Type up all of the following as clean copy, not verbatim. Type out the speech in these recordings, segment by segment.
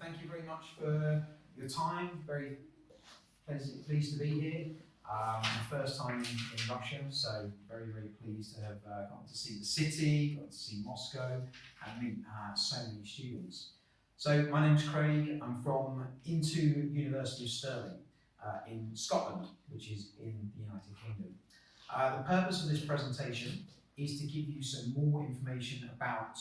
thank you very much for your time. Very pleased to be here. My first time in Russia, so very pleased to have gotten to see the city, got to see Moscow, and meet so many students. So my name's Craig. I'm from INTO University of Stirling in Scotland, which is in the United Kingdom. The purpose of this presentation is to give you some more information about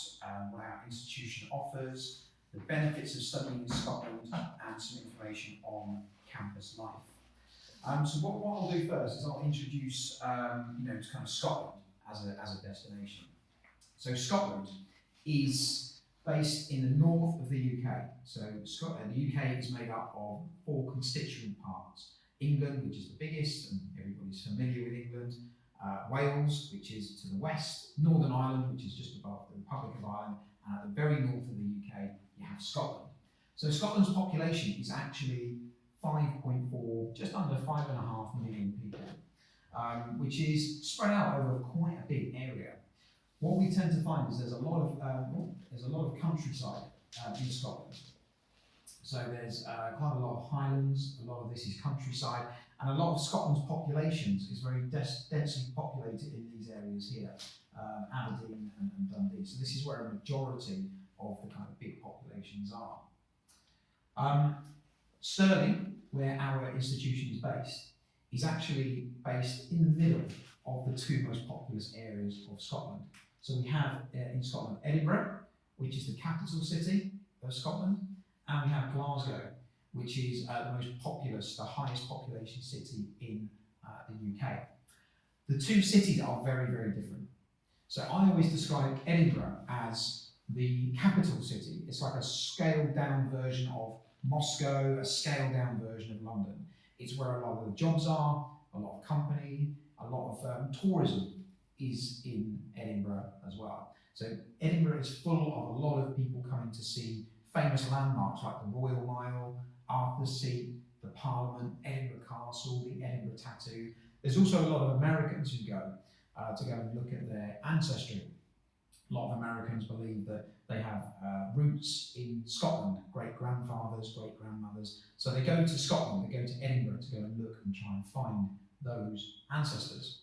what our institution offers, the benefits of studying in Scotland, and some information on campus life. So what I'll do first is I'll introduce to kind of Scotland as a destination. So Scotland is based in the north of the UK. So the UK is made up of 4 constituent parts. England, which is the biggest, and everybody's familiar with England. Wales, which is to the west. Northern Ireland, which is just above the Republic of Ireland. And at the very north of the UK, you have Scotland. So Scotland's population is actually 5.4, just under 5.5 million people, which is spread out over quite a big area. What we tend to find is there's a lot of countryside in Scotland. So there's quite a lot of highlands, a lot of this is countryside, and a lot of Scotland's populations is very densely populated in these areas here, Aberdeen and Dundee. So this is where a majority of the kind of big populations are. Stirling, where our institution is based, is actually based in the middle of the 2 most populous areas of Scotland. So we have in Scotland Edinburgh, which is the capital city of Scotland, and we have Glasgow, which is the most populous, the highest population city in the UK. The 2 cities are very different. So I always describe Edinburgh as the capital city. It's like a scaled down version of Moscow, a scaled down version of London. It's where a lot of the jobs are, a lot of company, a lot of tourism is in Edinburgh as well. So Edinburgh is full of a lot of people coming to see famous landmarks like the Royal Mile, Arthur's Seat, the Parliament, Edinburgh Castle, the Edinburgh Tattoo. There's also a lot of Americans who go to go and look at their ancestry. A lot of Americans believe that they have roots in Scotland, great-grandfathers, great-grandmothers. So they go to Scotland, they go to Edinburgh to go and look and try and find those ancestors.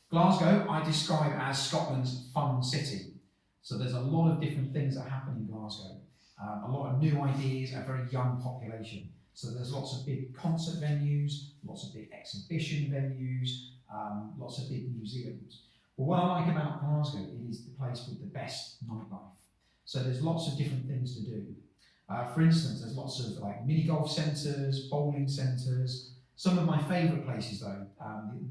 Glasgow, I describe as Scotland's fun city. So there's a lot of different things that happen in Glasgow. A lot of new ideas, a very young population. So there's lots of big concert venues, lots of big exhibition venues, lots of big museums. But what I like about Glasgow, it is the place with the best nightlife. So there's lots of different things to do. For instance, there's lots of like mini golf centres, bowling centres. Some of my favourite places though,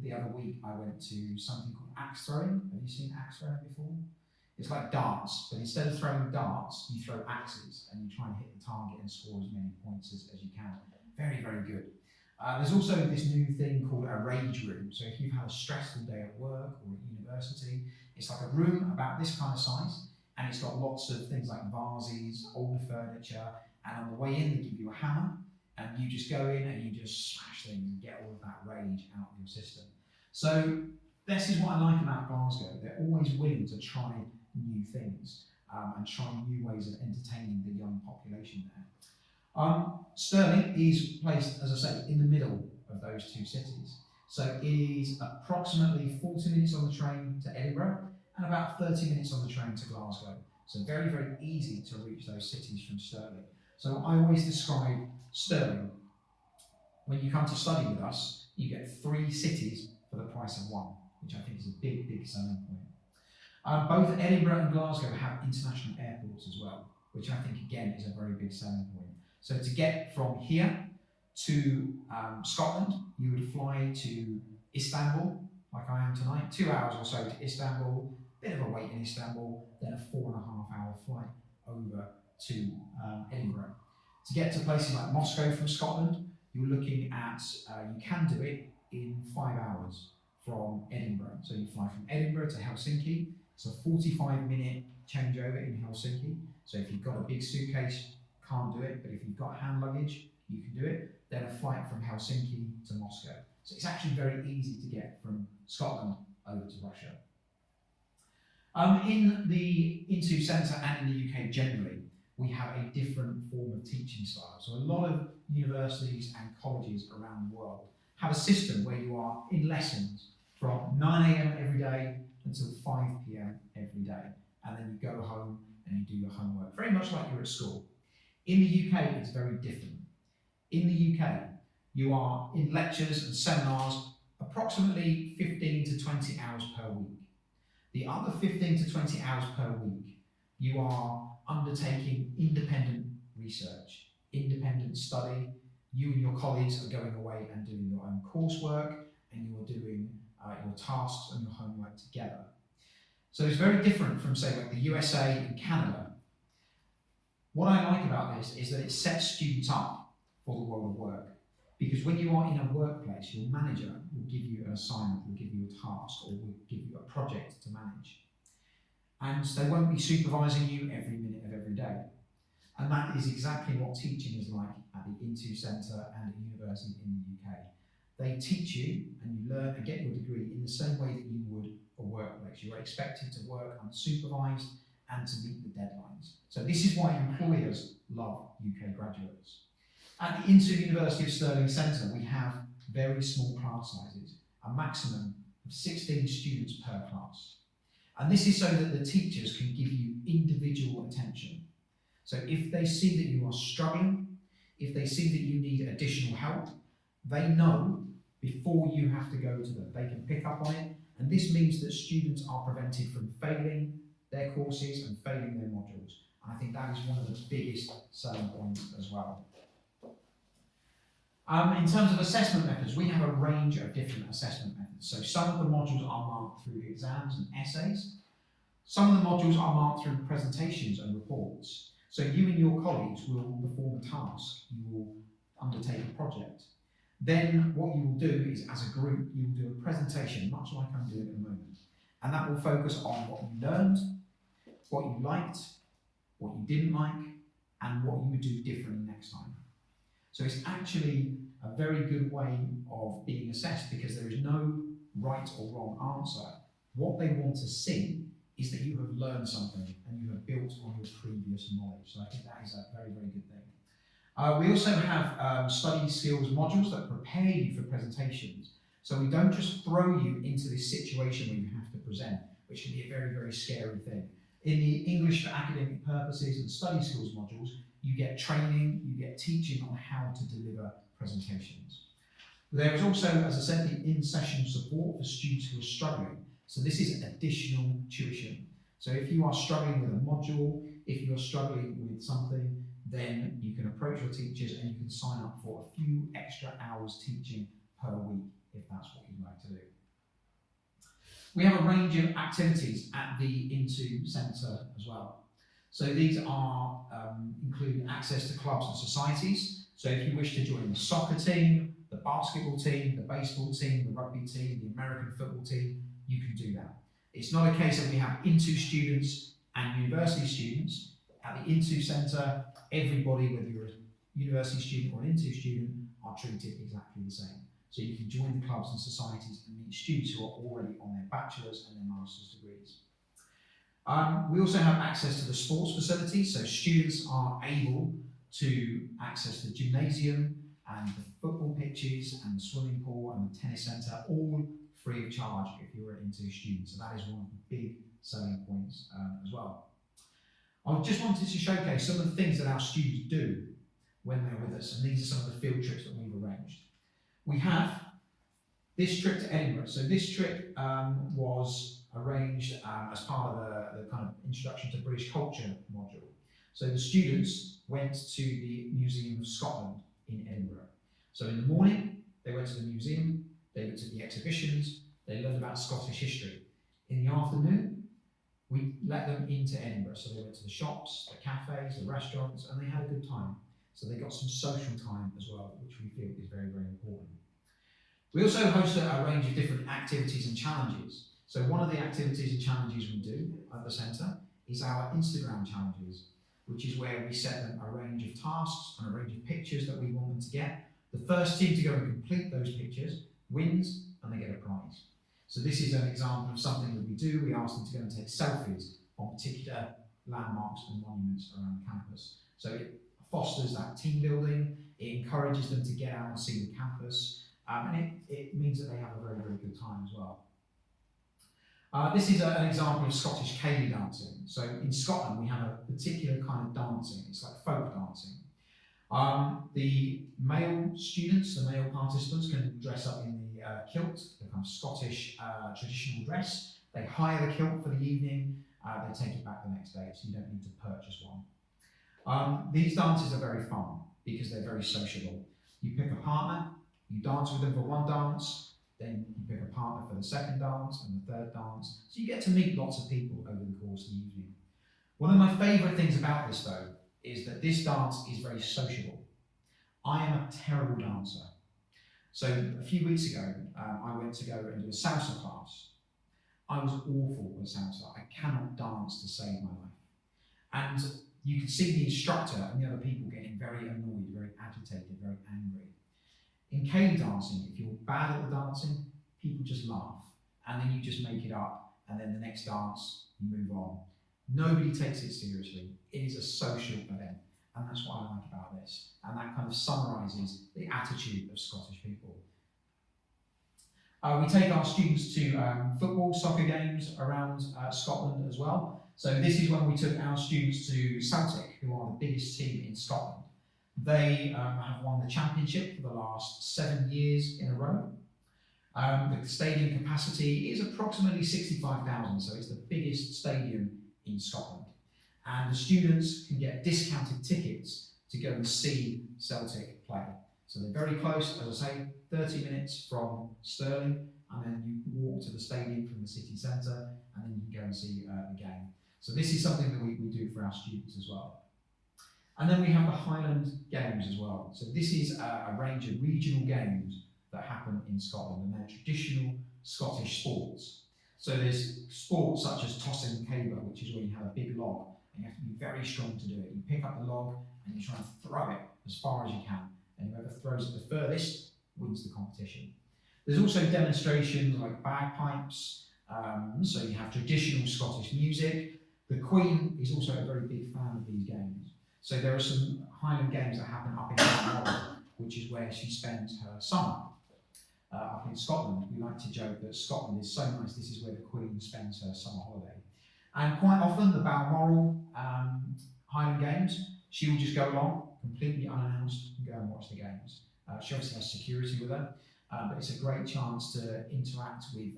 the other week I went to something called axe throwing. Have you seen axe throwing before? It's like darts, but instead of throwing darts, you throw axes and you try and hit the target and score as many points as you can. Very good. There's also this new thing called a rage room. So if you've had a stressful day at work or at university, it's like a room about this kind of size, and it's got lots of things like vases, older furniture, and on the way in they give you a hammer, and you just go in and you just smash things and get all of that rage out of your system. So this is what I like about Glasgow. They're always willing to try new things and try new ways of entertaining the young population there. Stirling is placed, as I say, in the middle of those 2 cities. So it is approximately 40 minutes on the train to Edinburgh and about 30 minutes on the train to Glasgow. So very easy to reach those cities from Stirling. So I always describe Stirling, when you come to study with us, you get 3 cities for the price of 1, which I think is a big selling point. Both Edinburgh and Glasgow have international airports as well, which I think again is a very big selling point. So to get from here to Scotland, you would fly to Istanbul, like I am tonight, 2 hours or so to Istanbul, bit of a wait in Istanbul, then a 4.5-hour flight over to Edinburgh. To get to places like Moscow from Scotland, you're looking at, you can do it in 5 hours from Edinburgh. So you fly from Edinburgh to Helsinki. It's a 45-minute changeover in Helsinki. So if you've got a big suitcase, can't do it, but if you've got hand luggage, you can do it. Then a flight from Helsinki to Moscow. So it's actually very easy to get from Scotland over to Russia. In the INTO Centre and in the UK generally, we have a different form of teaching style. So a lot of universities and colleges around the world have a system where you are in lessons from 9 a.m. every day until 5 p.m. every day. And then you go home and you do your homework, very much like you're at school. In the UK, it's very different. In the UK, you are in lectures and seminars approximately 15 to 20 hours per week. The other 15 to 20 hours per week, you are undertaking independent research, independent study. You and your colleagues are going away and doing your own coursework, and you are doing your tasks and your homework together. So it's very different from, say, like the USA and Canada. What I like about this is that it sets students up for the world of work. Because when you are in a workplace, your manager will give you an assignment, will give you a task, or will give you a project to manage. And they won't be supervising you every minute of every day. And that is exactly what teaching is like at the INTO Centre and at university in the UK. They teach you and you learn and get your degree in the same way that you would a workplace. You are expected to work unsupervised and to meet the deadlines. So this is why employers love UK graduates. At the INTO University of Stirling Centre, we have very small class sizes, a maximum of 16 students per class. And this is so that the teachers can give you individual attention. So if they see that you are struggling, if they see that you need additional help, they know before you have to go to them. They can pick up on it, and this means that students are prevented from failing their courses and failing their modules. And I think that is one of the biggest selling points as well. In terms of assessment methods, we have a range of different assessment methods. So some of the modules are marked through exams and essays. Some of the modules are marked through presentations and reports. So you and your colleagues will perform a task, you will undertake a project. Then what you will do is, as a group, you will do a presentation, much like I'm doing at the moment. And that will focus on what you learned, what you liked, what you didn't like, and what you would do differently next time. So it's actually a very good way of being assessed because there is no right or wrong answer. What they want to see is that you have learned something and you have built on your previous knowledge. So I think that is a very, very good thing. We also have study skills modules that prepare you for presentations. So we don't just throw you into this situation where you have to present, which can be a very, very scary thing. In the English for academic purposes and study skills modules, you get training, you get teaching on how to deliver presentations. There is also, as I said, the in-session support for students who are struggling. So this is additional tuition. So if you are struggling with a module, if you are struggling with something, then you can approach your teachers and you can sign up for a few extra hours teaching per week, if that's what you'd like to do. We have a range of activities at the INTO Centre as well. So these are include access to clubs and societies. So if you wish to join the soccer team, the basketball team, the baseball team, the rugby team, the American football team, you can do that. It's not a case that we have INTO students and university students. At the INTO Centre, everybody, whether you're a university student or an INTO student, are treated exactly the same. So you can join the clubs and societies and meet students who are already on their bachelor's and their master's degrees. We also have access to the sports facilities, so students are able to access the gymnasium and the football pitches and the swimming pool and the tennis centre, all free of charge if you're an INTO student. So that is one of the big selling points as well. I just wanted to showcase some of the things that our students do when they're with us, and these are some of the field trips that we've arranged. We have this trip to Edinburgh. So this trip was arranged as part of the kind of introduction to British culture module. So the students went to the Museum of Scotland in Edinburgh. So in the morning, they went to the museum, they went to the exhibitions, they learned about Scottish history. In the afternoon, we let them into Edinburgh. So they went to the shops, the cafes, the restaurants, and they had a good time. So they got some social time as well, which we feel is very, very important. We also host a range of different activities and challenges. So one of the activities and challenges we do at the centre is our Instagram challenges, which is where we set them a range of tasks and a range of pictures that we want them to get. The first team to go and complete those pictures wins, and they get a prize. So this is an example of something that we do. We ask them to go and take selfies on particular landmarks and monuments around campus. So it fosters that team building, it encourages them to get out and see the campus, and it means that they have a very, very good time as well. This is an example of Scottish ceilidh dancing. So in Scotland we have a particular kind of dancing, it's like folk dancing. The male students, the male participants, can dress up in the kilt, the kind of Scottish traditional dress. They hire the kilt for the evening, they take it back the next day, so you don't need to purchase one. These dances are very fun because they're very sociable. You pick a partner, you dance with them for one dance, then you pick a partner for the second dance and the third dance. So you get to meet lots of people over the course of the evening. One of my favourite things about this though is that this dance is very sociable. I am a terrible dancer. So a few weeks ago, I went to go and do a salsa class. I was awful at salsa. I cannot dance to save my life. And you could see the instructor and the other people getting very annoyed, very agitated, very angry. In ceilidh dancing, if you're bad at the dancing, people just laugh, and then you just make it up, and then the next dance, you move on. Nobody takes it seriously. It is a social event, and that's what I like about this. And that kind of summarises the attitude of Scottish people. We take our students to football, soccer games around Scotland as well. So this is when we took our students to Celtic, who are the biggest team in Scotland. They have won the championship for the last 7 years in a row. The stadium capacity is approximately 65,000, so it's the biggest stadium in Scotland. And the students can get discounted tickets to go and see Celtic play. So they're very close, as I say, 30 minutes from Stirling, and then you walk to the stadium from the city centre, and then you can go and see the game. So this is something that we do for our students as well. And then we have the Highland Games as well. So this is a range of regional games that happen in Scotland, and they're traditional Scottish sports. So there's sports such as tossing the caber, which is where you have a big log, and you have to be very strong to do it. You pick up the log and you try and throw it as far as you can, and whoever throws it the furthest wins the competition. There's also demonstrations like bagpipes, so you have traditional Scottish music. The Queen is also a very big fan of these games. So there are some Highland Games that happen up in Karnavala, which is where she spends her summer. Up in Scotland, we like to joke that Scotland is so nice, this is where the Queen spends her summer holiday. And quite often, the Balmoral Highland Games, she will just go along, completely unannounced, and go and watch the games. She obviously has security with her, but it's a great chance to interact with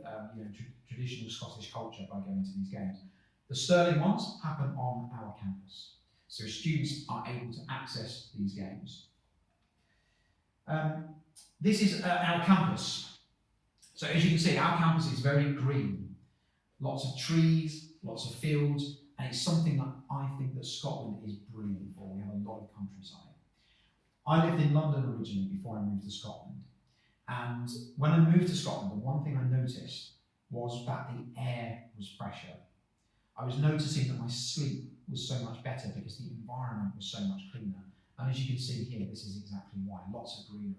traditional Scottish culture by going to these games. The Stirling ones happen on our campus, so students are able to access these games. This is our campus. So as you can see, our campus is very green. Lots of trees, lots of fields, and it's something that I think that Scotland is brilliant for. We have a lot of countryside. I lived in London originally before I moved to Scotland. And when I moved to Scotland, the one thing I noticed was that the air was fresher. I was noticing that my sleep was so much better because the environment was so much cleaner. And as you can see here, this is exactly why, lots of greenery.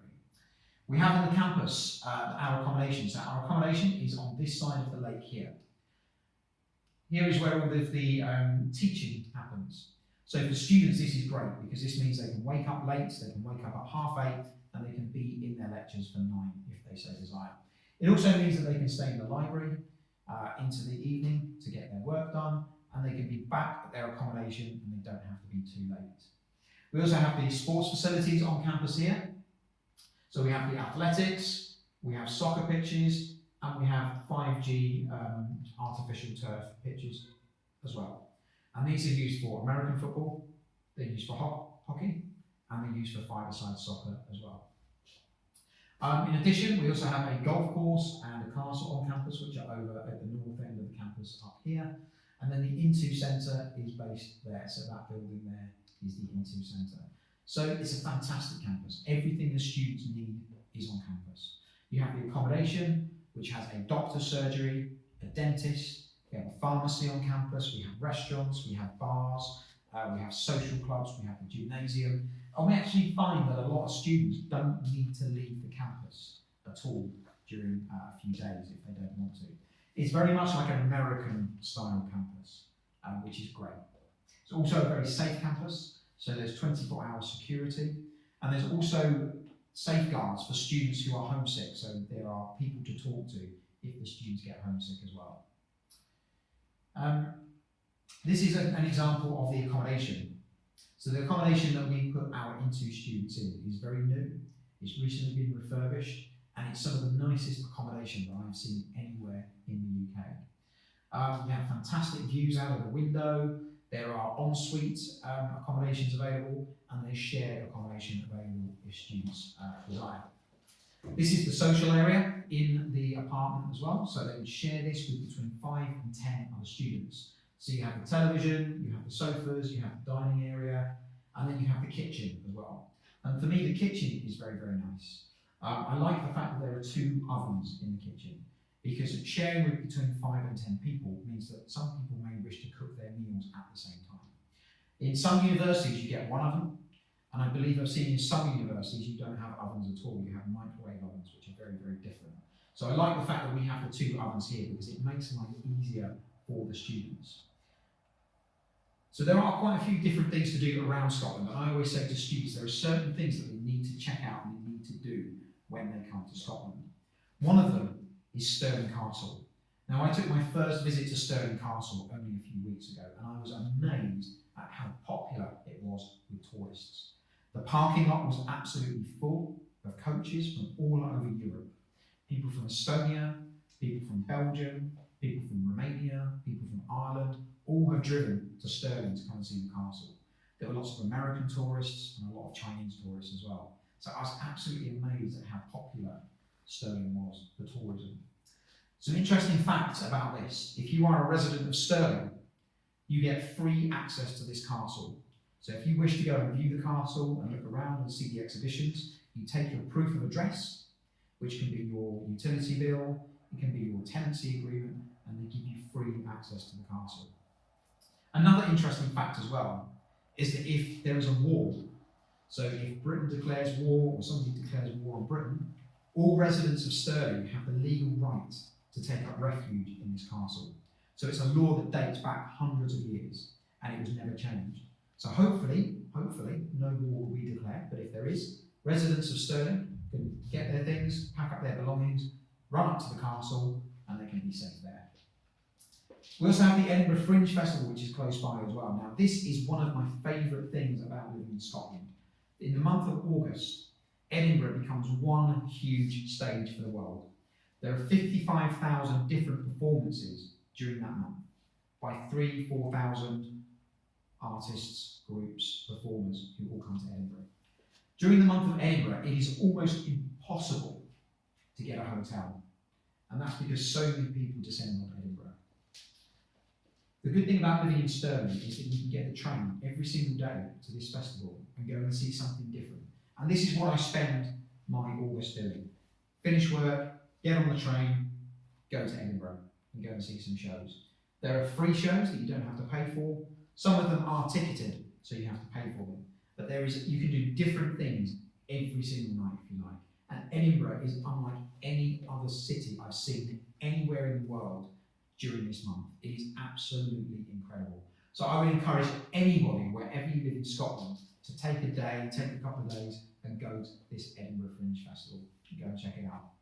We have on the campus our accommodation. So our accommodation is on this side of the lake here. Here is where all of the teaching happens. So for students, this is great because this means they can wake up late, they can wake up at 8:30, and they can be in their lectures for 9 if they so desire. It also means that they can stay in the library into the evening to get their work done, and they can be back at their accommodation and they don't have to be too late. We also have the sports facilities on campus here. So we have the athletics, we have soccer pitches, and we have 5G artificial turf pitches as well. And these are used for American football, they're used for hockey, and they're used for five-a-side soccer as well. In addition, we also have a golf course and a castle on campus, which are over at the north end of the campus up here. And then the INTO Centre is based there, so that building there is the INTO Centre. So it's a fantastic campus. Everything the students need is on campus. You have the accommodation, which has a doctor's surgery, a dentist, we have a pharmacy on campus, we have restaurants, we have bars, we have social clubs, we have the gymnasium, and we actually find that a lot of students don't need to leave the campus at all during a few days if they don't want to. It's very much like an American style campus, which is great. It's also a very safe campus, so there's 24-hour security, and there's also safeguards for students who are homesick, so there are people to talk to if the students get homesick as well. This is an example of the accommodation. So the accommodation that we put our INTO students in is very new. It's recently been refurbished, and it's some of the nicest accommodation that I've seen anywhere in the UK. We have fantastic views out of the window. There are ensuite accommodations available, and there's shared accommodation available if students desire. This is the social area in the apartment as well, so they would share this with between 5 and 10 other students. So you have the television, you have the sofas, you have the dining area, and then you have the kitchen as well. And for me, the kitchen is very, very nice. I like the fact that there are 2 ovens in the kitchen, because sharing with between 5 and 10 people means that some people may wish to cook their meals at the same time. In some universities, you get 1 oven, and I believe I've seen in some universities you don't have ovens at all. You have microwave ovens, which are very, very different. So I like the fact that we have the 2 ovens here, because it makes life easier for the students. So there are quite a few different things to do around Scotland, and I always say to students there are certain things that they need to check out and they need to do when they come to Scotland. One of them is Stirling Castle. Now, I took my first visit to Stirling Castle only a few weeks ago, and I was amazed at how popular it was with tourists. The parking lot was absolutely full of coaches from all over Europe. People from Estonia, people from Belgium, people from Romania, people from Ireland, all have driven to Stirling to come and see the castle. There were lots of American tourists and a lot of Chinese tourists as well. So I was absolutely amazed at how popular Stirling was for tourism. Some interesting facts about this. If you are a resident of Stirling, you get free access to this castle. So if you wish to go and view the castle and look around and see the exhibitions, you take your proof of address, which can be your utility bill, it can be your tenancy agreement, and they give you free access to the castle. Another interesting fact as well is that if there is a war, so if Britain declares war or somebody declares war on Britain, all residents of Stirling have the legal right to take up refuge in this castle. So it's a law that dates back hundreds of years, and it was never changed. So hopefully, no war will be declared, but if there is, residents of Stirling can get their things, pack up their belongings, run up to the castle, and they can be safe there. We also have the Edinburgh Fringe Festival, which is close by as well. Now, this is one of my favourite things about living in Scotland. In the month of August, Edinburgh becomes one huge stage for the world. There are 55,000 different performances during that month by 3,000-4,000 artists, groups, performers who all come to Edinburgh. During the month of Edinburgh, it is almost impossible to get a hotel, and that's because so many people descend on Edinburgh. The good thing about living in Stirling is that you can get the train every single day to this festival and go and see something different. And this is what I spend my August doing. Finish work, get on the train, go to Edinburgh and go and see some shows. There are free shows that you don't have to pay for. Some of them are ticketed, so you have to pay for them. But you can do different things every single night if you like. And Edinburgh is unlike any other city I've seen anywhere in the world during this month. It is absolutely incredible. So I would encourage anybody, wherever you live in Scotland, to take a day, take a couple of days, and go to this Edinburgh Fringe Festival and go and check it out.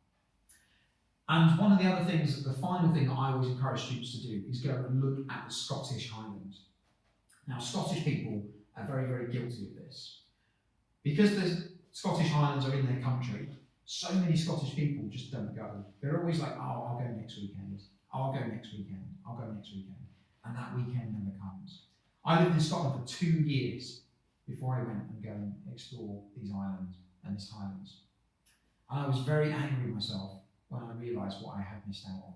And one of the other things, the final thing that I always encourage students to do is go and look at the Scottish Highlands. Now, Scottish people are very, very guilty of this. Because the Scottish Highlands are in their country, so many Scottish people just don't go. They're always like, oh, I'll go next weekend. I'll go next weekend. I'll go next weekend. And that weekend never comes. I lived in Scotland for 2 years before I went and go and explore these islands and this Highlands. And I was very angry with myself when I realised what I had missed out on.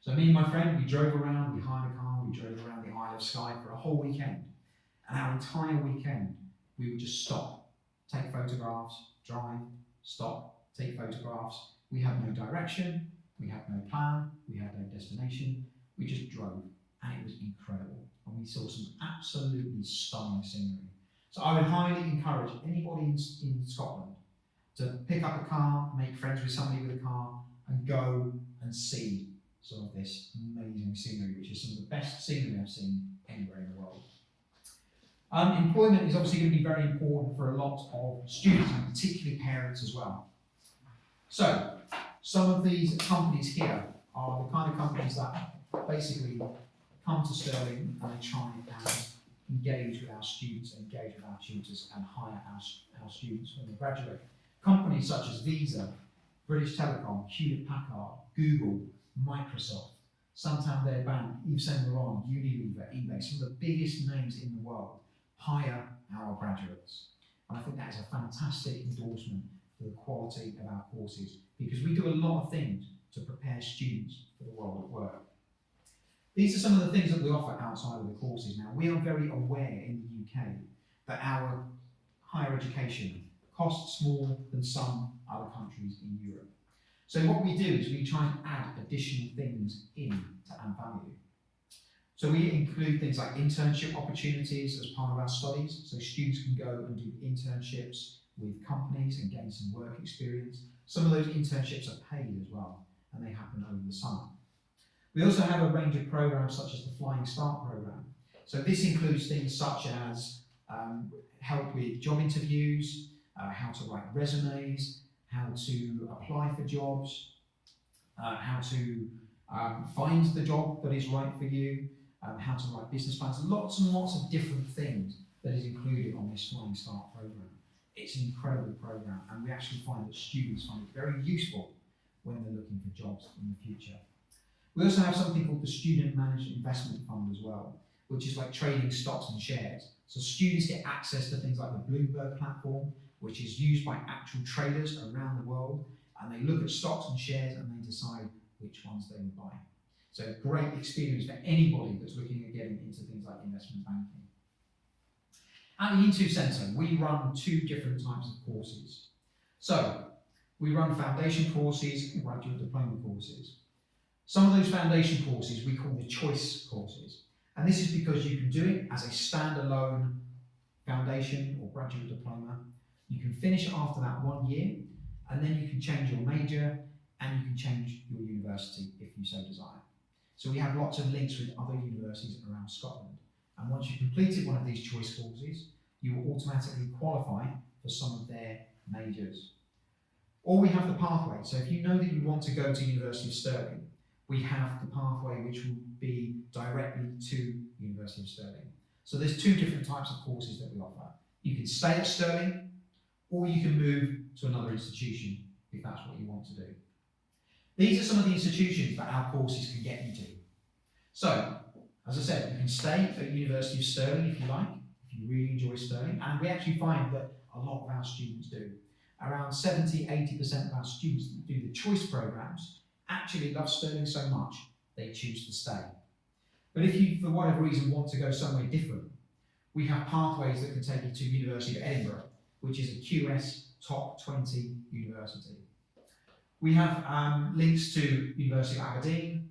So me and my friend, we drove around, we hired a car, we drove around the Isle of Skye for a whole weekend. And our entire weekend, we would just stop, take photographs, drive, stop, take photographs. We had no direction, we had no plan, we had no destination, we just drove, and it was incredible. And we saw some absolutely stunning scenery. So I would highly encourage anybody in Scotland to pick up a car, make friends with somebody with a car, and go and see some of this amazing scenery, which is some of the best scenery I've seen anywhere in the world. Employment is obviously going to be very important for a lot of students, and particularly parents as well. So, some of these companies here are the kind of companies that basically come to Stirling and they try and engage with our students, engage with our tutors, and hire our students when they graduate. Companies such as Visa, British Telecom, Hewlett-Packard, Google, Microsoft, Santander Bank, Yves Saint Laurent, Unilever, eBay, some of the biggest names in the world hire our graduates. And I think that is a fantastic endorsement for the quality of our courses, because we do a lot of things to prepare students for the world of work. These are some of the things that we offer outside of the courses. Now, we are very aware in the UK that our higher education costs more than some other countries in Europe. So what we do is we try and add additional things in to add value. So we include things like internship opportunities as part of our studies, so students can go and do internships with companies and gain some work experience. Some of those internships are paid as well, and they happen over the summer. We also have a range of programs such as the Flying Start program. So this includes things such as help with job interviews, how to write resumes, how to apply for jobs, how to find the job that is right for you, how to write business plans, lots and lots of different things that is included on this Flying Start program. It's an incredible program, and we actually find that students find it very useful when they're looking for jobs in the future. We also have something called the Student Managed Investment Fund as well, which is like trading stocks and shares. So students get access to things like the Bloomberg platform, which is used by actual traders around the world, and they look at stocks and shares and they decide which ones they will buy. So great experience for anybody that's looking at getting into things like investment banking. At the INTO Centre, we run two different types of courses. So we run foundation courses and graduate diploma courses. Some of those foundation courses we call the choice courses, and this is because you can do it as a standalone foundation or graduate diploma. You can finish after that 1 year, and then you can change your major and you can change your university if you so desire. So we have lots of links with other universities around Scotland, and once you've completed one of these choice courses, you will automatically qualify for some of their majors. Or we have the pathway. So if you know that you want to go to University of Stirling, we have the pathway which will be directly to University of Stirling. So there's two different types of courses that we offer. You can stay at Stirling, or you can move to another institution if that's what you want to do. These are some of the institutions that our courses can get you to. So, as I said, you can stay at University of Stirling if you like, if you really enjoy Stirling, and we actually find that a lot of our students do. Around 70–80% of our students that do the choice programs actually love Stirling so much they choose to stay. But if you, for whatever reason, want to go somewhere different, we have pathways that can take you to University of Edinburgh, which is a QS top 20 university. We have links to University of Aberdeen,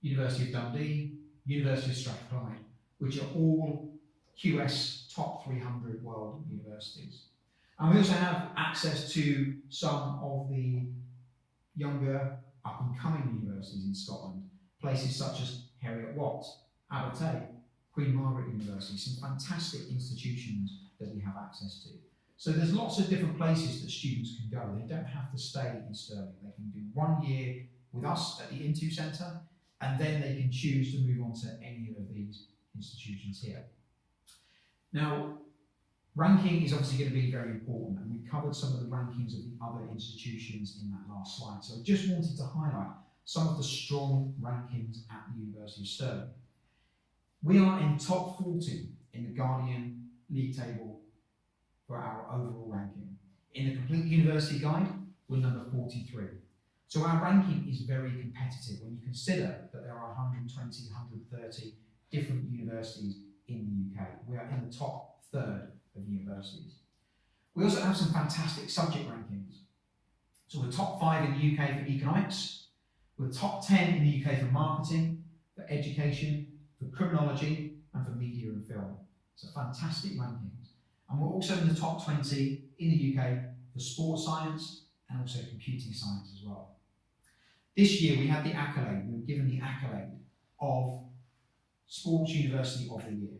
University of Dundee, University of Strathclyde, which are all QS top 300 world universities. And we also have access to some of the younger up-and-coming universities in Scotland, places such as Heriot-Watt, Abertay, Queen Margaret University, some fantastic institutions that we have access to. So there's lots of different places that students can go. They don't have to stay in Stirling. They can do 1 year with us at the INTO Centre, and then they can choose to move on to any of these institutions here. Now, ranking is obviously going to be very important, and we covered some of the rankings of the other institutions in that last slide. So I just wanted to highlight some of the strong rankings at the University of Stirling. We are in top 40 in the Guardian League table for our overall ranking. In the Complete University Guide, we're number 43. So our ranking is very competitive when you consider that there are 120, 130 different universities in the UK. We are in the top third of universities. We also have some fantastic subject rankings. So we're top 5 in the UK for economics, we're top 10 in the UK for marketing, for education, for criminology, and for media and film. So fantastic rankings. And we're also in the top 20 in the UK for sports science and also computing science as well. This year we had the accolade, we were given the accolade of Sports University of the Year.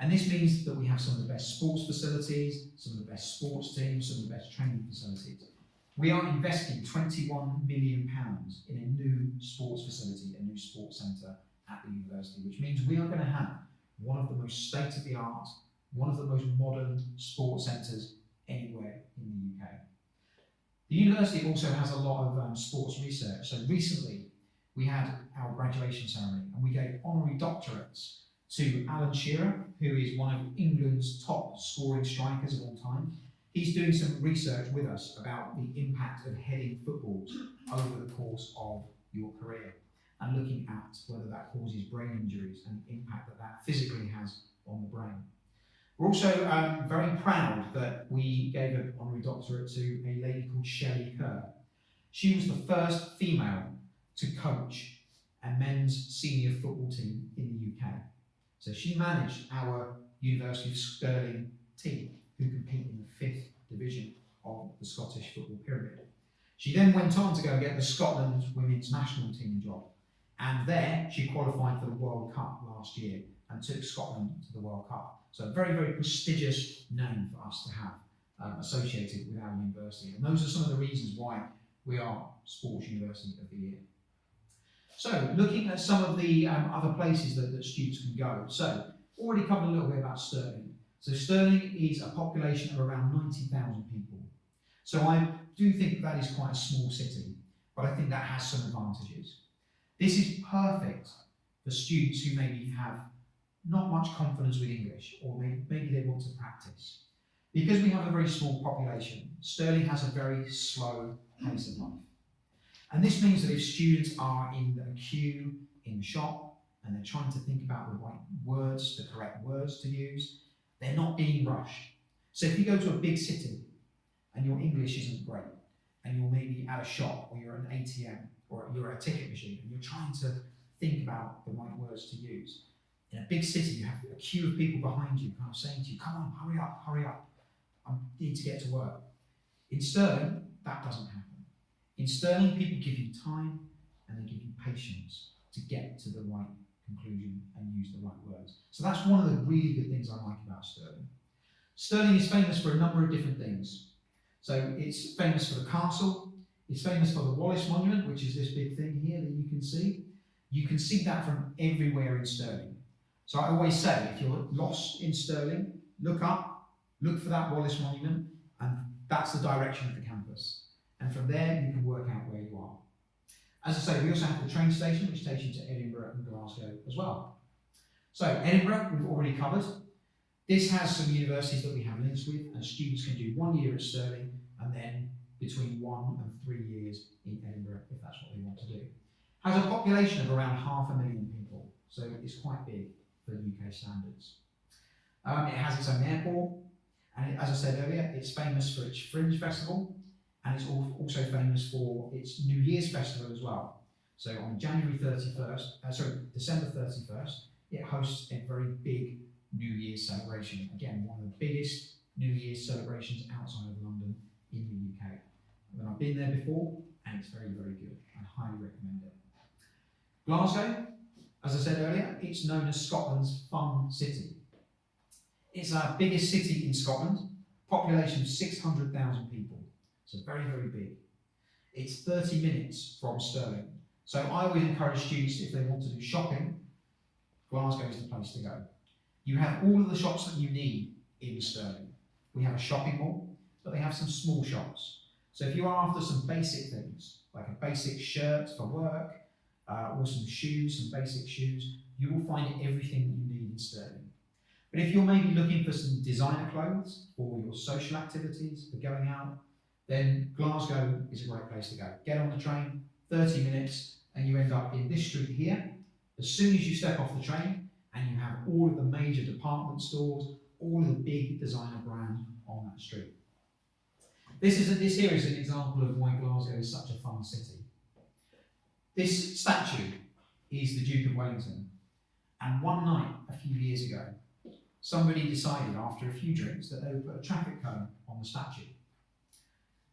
And this means that we have some of the best sports facilities, some of the best sports teams, some of the best training facilities. We are investing £21 million in a new sports facility, a new sports centre at the university, which means we are going to have one of the most state-of-the-art, one of the most modern sports centres anywhere in the UK. The university also has a lot of sports research. So recently we had our graduation ceremony and we gave honorary doctorates to Alan Shearer, who is one of England's top scoring strikers of all time. He's doing some research with us about the impact of heading footballs over the course of your career and looking at whether that causes brain injuries and the impact that that physically has on the brain. We're also very proud that we gave an honorary doctorate to a lady called Shelley Kerr. She was the first female to coach a men's senior football team in the UK. So she managed our University of Stirling team, who compete in the 5th division of the Scottish football pyramid. She then went on to go and get the Scotland women's national team job, and there she qualified for the World Cup last year and took Scotland to the World Cup. So a very, very prestigious name for us to have associated with our university. And those are some of the reasons why we are Sports University of the Year. So looking at some of the other places that students can go. So already covered a little bit about Stirling. So Stirling is a population of around 90,000 people. So I do think that is quite a small city, but I think that has some advantages. This is perfect for students who maybe have not much confidence with English, or maybe they want to practice. Because we have a very small population, Stirling has a very slow pace of life. And this means that if students are in a queue in the shop and they're trying to think about the right words, the correct words to use, they're not being rushed. So if you go to a big city and your English isn't great, and you're maybe at a shop or you're at an ATM or you're at a ticket machine and you're trying to think about the right words to use, in a big city you have a queue of people behind you kind of saying to you, come on, hurry up, I need to get to work. In Stirling, that doesn't happen. In Stirling, people give you time and they give you patience to get to the right conclusion and use the right words. So that's one of the really good things I like about Stirling. Stirling is famous for a number of different things. So it's famous for the castle, it's famous for the Wallace Monument, which is this big thing here that you can see. You can see that from everywhere in Stirling. So I always say, if you're lost in Stirling, look up, look for that Wallace Monument, and that's the direction of the campus. And from there, you can work out where you are. As I say, we also have the train station, which takes you to Edinburgh and Glasgow as well. So Edinburgh, we've already covered. This has some universities that we have links with, and students can do 1 year at Stirling, and then between 1 and 3 years in Edinburgh, if that's what they want to do. Has a population of around 500,000 people, so it's quite big for UK standards. It has its own airport, and as I said earlier, it's famous for its Fringe Festival, and it's also famous for its New Year's Festival as well. So on December 31st, it hosts a very big New Year's celebration. Again, one of the biggest New Year's celebrations outside of London in the UK. And I've been there before, and it's very, very good. I highly recommend it. Glasgow, as I said earlier, it's known as Scotland's fun city. It's our biggest city in Scotland, population of 600,000 people. So very, very big. It's 30 minutes from Stirling. So I always encourage students, if they want to do shopping, Glasgow is the place to go. You have all of the shops that you need in Stirling. We have a shopping mall, but they have some small shops. So if you are after some basic things, like a basic shirt for work, or some shoes, some basic shoes, you will find everything you need in Stirling. But if you're maybe looking for some designer clothes for your social activities, for going out, then Glasgow is a great place to go. Get on the train, 30 minutes, and you end up in this street here. As soon as you step off the train, and you have all of the major department stores, all of the big designer brands on that street. This here is an example of why Glasgow is such a fun city. This statue is the Duke of Wellington, and one night a few years ago, somebody decided after a few drinks that they would put a traffic cone on the statue.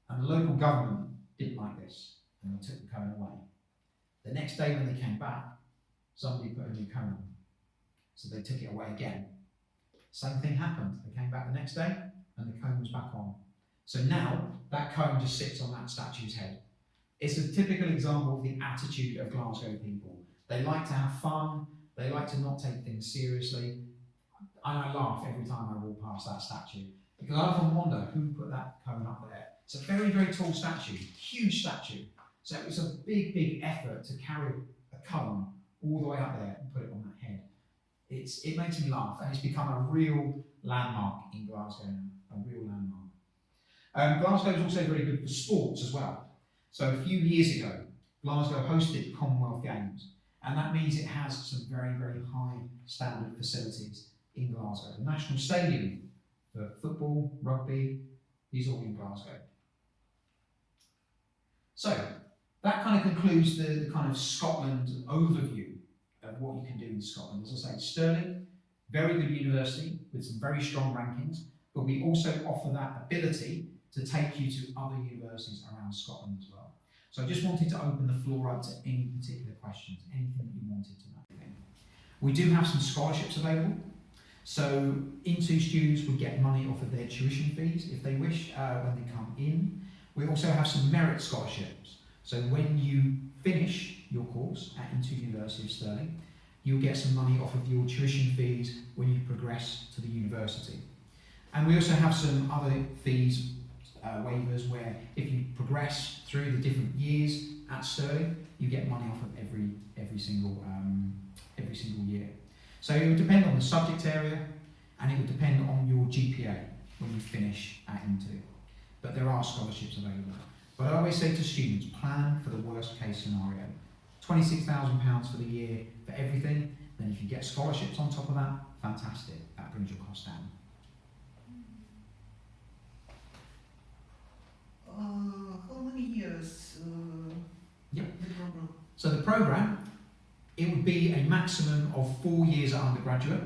And the local government didn't like this, and they took the cone away. The next day when they came back, somebody put a new cone on, so they took it away again. Same thing happened. They came back the next day and the cone was back on. So now that cone just sits on that statue's head. It's a typical example of the attitude of Glasgow people. They like to have fun, they like to not take things seriously, and I laugh every time I walk past that statue, because I often wonder who put that cone up there. It's a very, very tall statue, huge statue. So it was a big, big effort to carry a cone all the way up there and put it on that head. It makes me laugh, and it's become a real landmark in Glasgow now, a real landmark. Glasgow is also very good for sports as well. So a few years ago, Glasgow hosted Commonwealth Games, and that means it has some very, very high standard facilities in Glasgow. The National Stadium for football, rugby, these are all in Glasgow. So that kind of concludes the kind of Scotland overview of what you can do in Scotland. As I say, Stirling, very good university with some very strong rankings, but we also offer that ability to take you to other universities around Scotland as well. So I just wanted to open the floor up to any particular questions, anything that you wanted to know. We do have some scholarships available. So INTO students would get money off of their tuition fees if they wish when they come in. We also have some merit scholarships. So when you finish your course at INTO University of Stirling, you'll get some money off of your tuition fees when you progress to the university. And we also have some other fees waivers where if you progress through the different years at Stirling, you get money off of every single year. So it would depend on the subject area, and it would depend on your GPA when you finish at INTO. But there are scholarships available. But I always say to students, plan for the worst case scenario. £26,000 for the year for everything. Then if you get scholarships on top of that, fantastic. That brings your cost down. How many years the program? So the program, it would be a maximum of 4 years at undergraduate.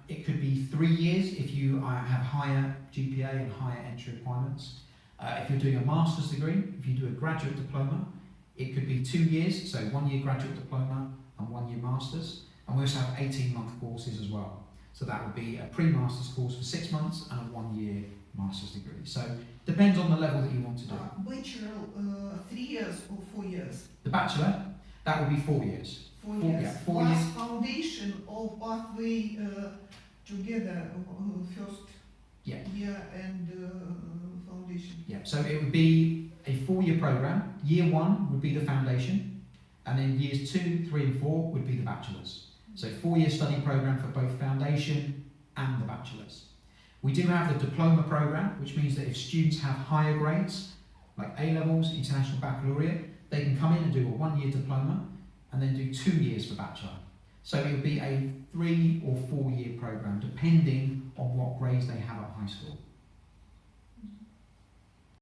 It could be 3 years if you have higher GPA and higher entry requirements. If you're doing a master's degree, if you do a graduate diploma, it could be 2 years, so 1 year graduate diploma and 1 year master's. And we also have 18-month courses as well. So that would be a pre-master's course for 6 months and a 1 year master's degree. So depends on the level that you want to do. Bachelor, 3 years or 4 years? The bachelor, that would be 4 years. 4 years. Yeah, 4 Plus years. foundation or pathway together, first year and foundation. Yeah, so it would be a 4-year program. Year 1 would be the foundation, and then years 2, 3 and 4 would be the bachelor's. So 4-year study program for both foundation and the bachelor's. We do have the diploma program, which means that if students have higher grades, like A-levels, international baccalaureate, they can come in and do a 1-year diploma and then do 2 years for bachelor. So it would be a 3 or 4 year program, depending on what grades they have at high school.